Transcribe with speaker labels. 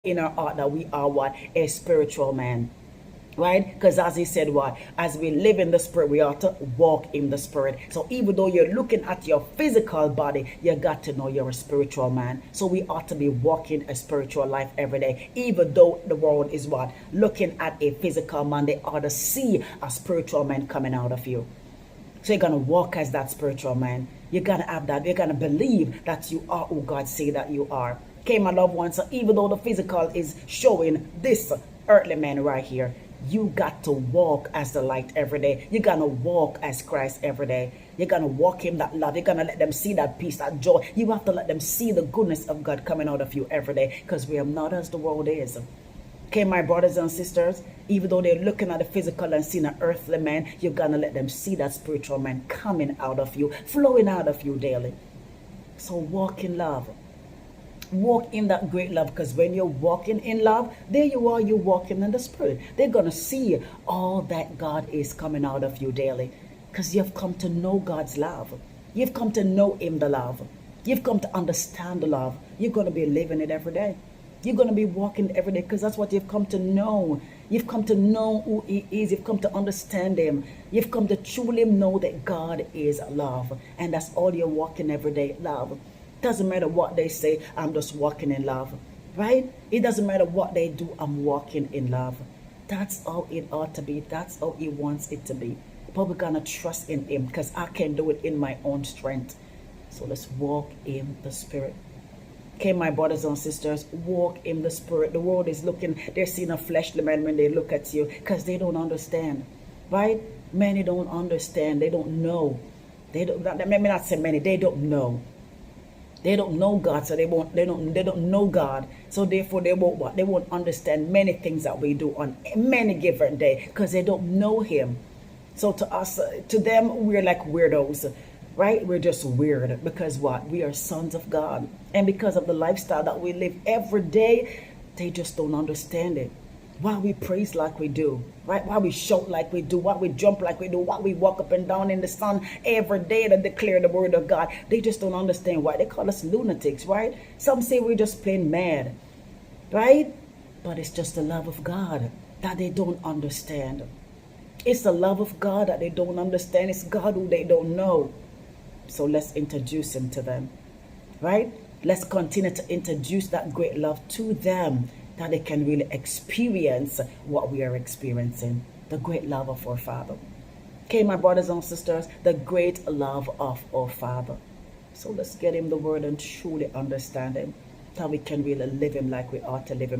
Speaker 1: in our heart that we are what? A spiritual man. Right? Because as he said, what? As we live in the spirit, we ought to walk in the spirit. So even though you're looking at your physical body, you got to know you're a spiritual man. So we ought to be walking a spiritual life every day. Even though the world is what? Looking at a physical man, they ought to see a spiritual man coming out of you. So you're going to walk as that spiritual man. You're going to have that. You're going to believe that you are who God say that you are. Okay, my loved ones, so even though the physical is showing this earthly man right here, you got to walk as the light every day. You're going to walk as Christ every day. You're going to walk in that love. You're going to let them see that peace, that joy. You have to let them see the goodness of God coming out of you every day, because we are not as the world is. Okay, my brothers and sisters, even though they're looking at the physical and seeing an earthly man, you're going to let them see that spiritual man coming out of you, flowing out of you daily. So walk in love. Walk in that great love, because when you're walking in love, there you are, you're walking in the spirit. They're going to see all that God is coming out of you daily, because you've come to know God's love. You've come to know him, the love. You've come to understand the love. You're going to be living it every day. You're going to be walking every day, because that's what you've come to know. You've come to know who he is. You've come to understand him. You've come to truly know that God is love. And that's all you're walking every day, love. Doesn't matter what they say, I'm just walking in love. Right? It doesn't matter what they do, I'm walking in love. That's how it ought to be. That's how he wants it to be. But we're going to trust in him, because I can't do it in my own strength. So let's walk in the spirit. Okay, my brothers and sisters, walk in the spirit. The world is looking, they're seeing a fleshly man when they look at you, because they don't understand. Right? Many don't understand. They don't know. Let me not say many, they don't know. They don't know God, so they don't know God. So therefore they won't what? They won't understand many things that we do on many given day, because they don't know him. So to us, to them, we're like weirdos, right? We're just weird, because what? We are sons of God. And because of the lifestyle that we live every day, they just don't understand it. Why we praise like we do, right? Why we shout like we do, why we jump like we do, why we walk up and down in the sun every day to declare the word of God. They just don't understand why. They call us lunatics, right? Some say we're just plain mad, right? But it's just the love of God that they don't understand. It's the love of God that they don't understand. It's God who they don't know. So let's introduce him to them, right? Let's continue to introduce that great love to them, that they can really experience what we are experiencing, the great love of our Father. Okay, my brothers and sisters, the great love of our Father. So let's get him the word and truly understand him, that we can really live him like we ought to live him.